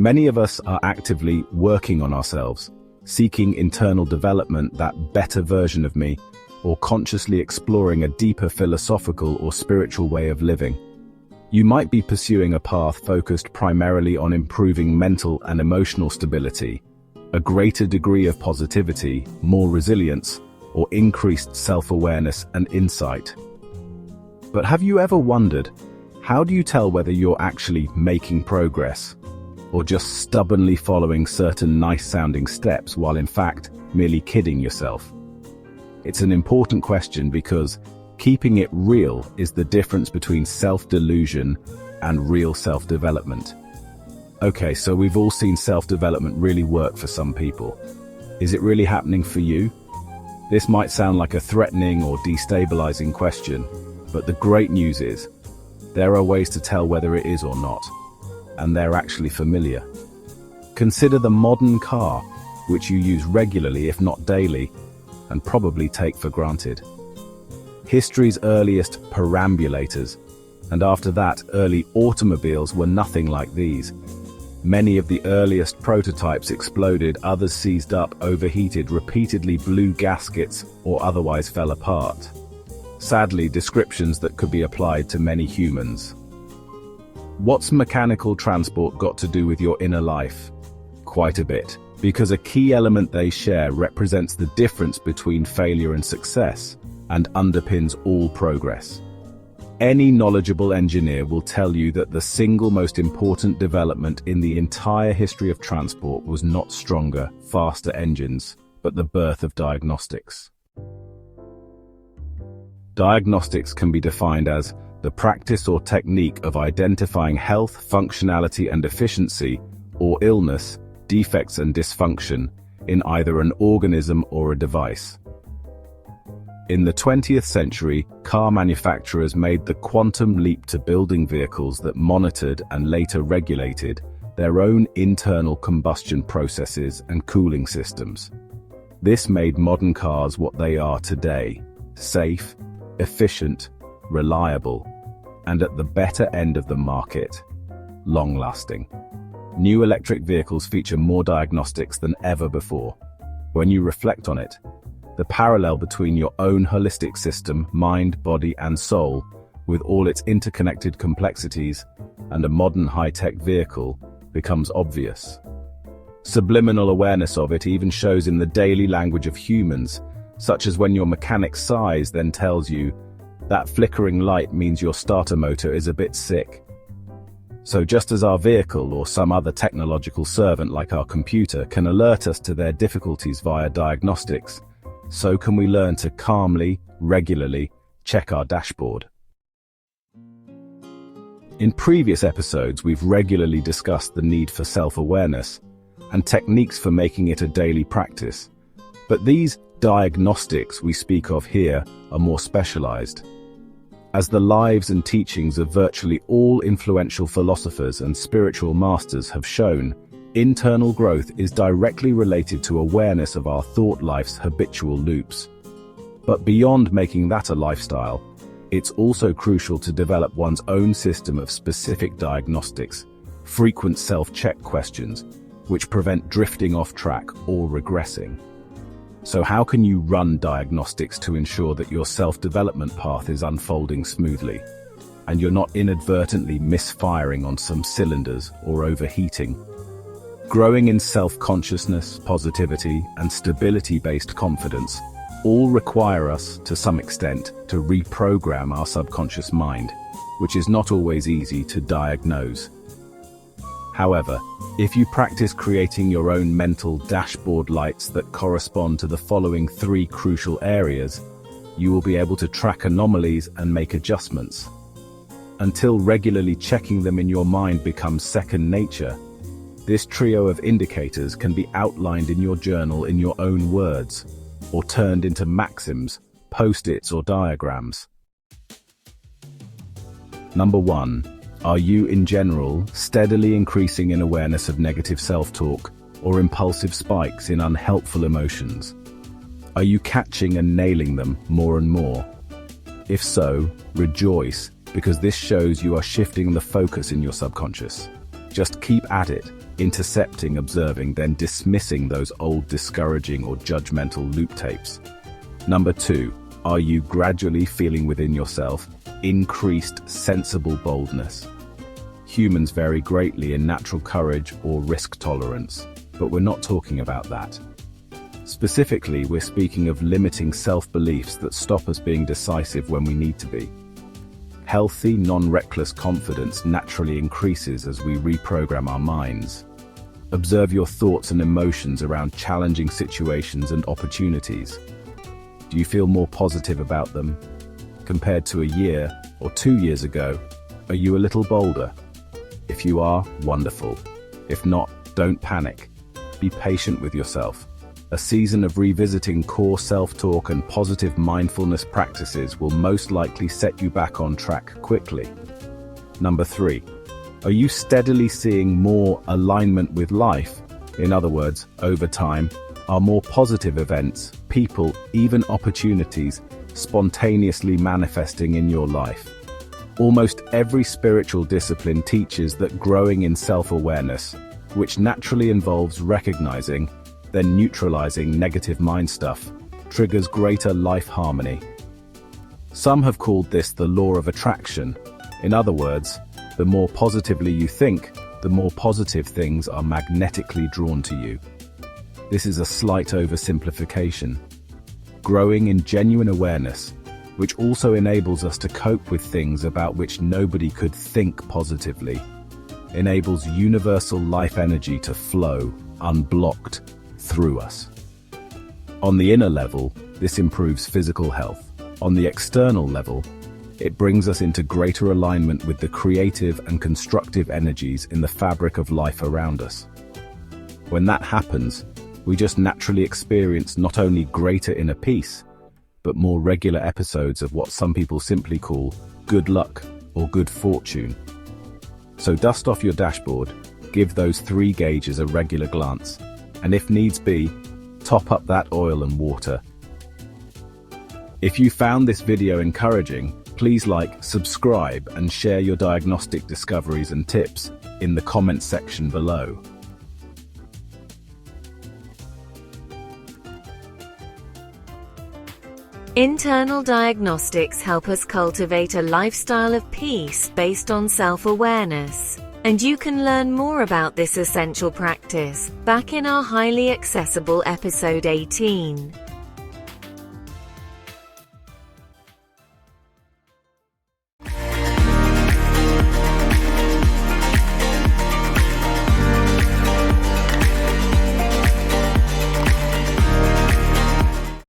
Many of us are actively working on ourselves, seeking internal development, that better version of me, or consciously exploring a deeper philosophical or spiritual way of living. You might be pursuing a path focused primarily on improving mental and emotional stability, a greater degree of positivity, more resilience, or increased self-awareness and insight. But have you ever wondered, how do you tell whether you're actually making progress, or just stubbornly following certain nice-sounding steps while in fact merely kidding yourself? It's an important question because keeping it real is the difference between self-delusion and real self-development. Okay, so we've all seen self-development really work for some people. Is it really happening for you? This might sound like a threatening or destabilizing question, but the great news is, there are ways to tell whether it is or not, and they're actually familiar. Consider the modern car, which you use regularly if not daily, and probably take for granted. History's earliest perambulators, and after that, early automobiles were nothing like these. Many of the earliest prototypes exploded, others seized up, overheated, repeatedly blew gaskets, or otherwise fell apart. Sadly, descriptions that could be applied to many humans. What's mechanical transport got to do with your inner life? Quite a bit, because a key element they share represents the difference between failure and success, and underpins all progress. Any knowledgeable engineer will tell you that the single most important development in the entire history of transport was not stronger, faster engines, but the birth of diagnostics. Diagnostics can be defined as the practice or technique of identifying health, functionality and efficiency, or illness, defects and dysfunction, in either an organism or a device. In the 20th century, car manufacturers made the quantum leap to building vehicles that monitored and later regulated their own internal combustion processes and cooling systems. This made modern cars what they are today: safe, efficient, reliable, and at the better end of the market, long-lasting. New electric vehicles feature more diagnostics than ever before. When you reflect on it, the parallel between your own holistic system, mind, body, and soul, with all its interconnected complexities, and a modern high-tech vehicle, becomes obvious. Subliminal awareness of it even shows in the daily language of humans, such as when your mechanic sighs then tells you, that flickering light means your starter motor is a bit sick. So just as our vehicle or some other technological servant like our computer can alert us to their difficulties via diagnostics, so can we learn to calmly, regularly check our dashboard. In previous episodes, we've regularly discussed the need for self-awareness and techniques for making it a daily practice. But these diagnostics we speak of here are more specialized. As the lives and teachings of virtually all influential philosophers and spiritual masters have shown, internal growth is directly related to awareness of our thought life's habitual loops. But beyond making that a lifestyle, it's also crucial to develop one's own system of specific diagnostics, frequent self-check questions, which prevent drifting off track or regressing. So how can you run diagnostics to ensure that your self-development path is unfolding smoothly, and you're not inadvertently misfiring on some cylinders or overheating? Growing in self-consciousness, positivity, and stability-based confidence all require us, to some extent, to reprogram our subconscious mind, which is not always easy to diagnose. However, if you practice creating your own mental dashboard lights that correspond to the following 3 crucial areas, you will be able to track anomalies and make adjustments. Until regularly checking them in your mind becomes second nature, this trio of indicators can be outlined in your journal in your own words, or turned into maxims, post-its or diagrams. Number 1. Are you, in general, steadily increasing in awareness of negative self-talk or impulsive spikes in unhelpful emotions? Are you catching and nailing them more and more? If so, rejoice, because this shows you are shifting the focus in your subconscious. Just keep at it, intercepting, observing, then dismissing those old discouraging or judgmental loop tapes. Number 2, are you gradually feeling within yourself increased sensible boldness? Humans vary greatly in natural courage or risk tolerance, but we're not talking about that. Specifically, we're speaking of limiting self-beliefs that stop us being decisive when we need to be. Healthy, non-reckless confidence naturally increases as we reprogram our minds. Observe your thoughts and emotions around challenging situations and opportunities. Do you feel more positive about them? Compared to a year or 2 years ago, are you a little bolder? If you are, wonderful. If not, don't panic. Be patient with yourself. A season of revisiting core self-talk and positive mindfulness practices will most likely set you back on track quickly. Number 3, are you steadily seeing more alignment with life? In other words, over time, are more positive events, people, even opportunities spontaneously manifesting in your life? Almost every spiritual discipline teaches that growing in self-awareness, which naturally involves recognizing, then neutralizing negative mind stuff, triggers greater life harmony. Some have called this the law of attraction. In other words, the more positively you think, the more positive things are magnetically drawn to you. This is a slight oversimplification. Growing in genuine awareness, which also enables us to cope with things about which nobody could think positively, enables universal life energy to flow, unblocked, through us. On the inner level, this improves physical health. On the external level, it brings us into greater alignment with the creative and constructive energies in the fabric of life around us. When that happens, we just naturally experience not only greater inner peace, but more regular episodes of what some people simply call good luck or good fortune. So dust off your dashboard, give those 3 gauges a regular glance, and if needs be, top up that oil and water. If you found this video encouraging, please like, subscribe, and share your diagnostic discoveries and tips in the comments section below. Internal diagnostics help us cultivate a lifestyle of peace based on self-awareness. And you can learn more about this essential practice back in our highly accessible episode 18.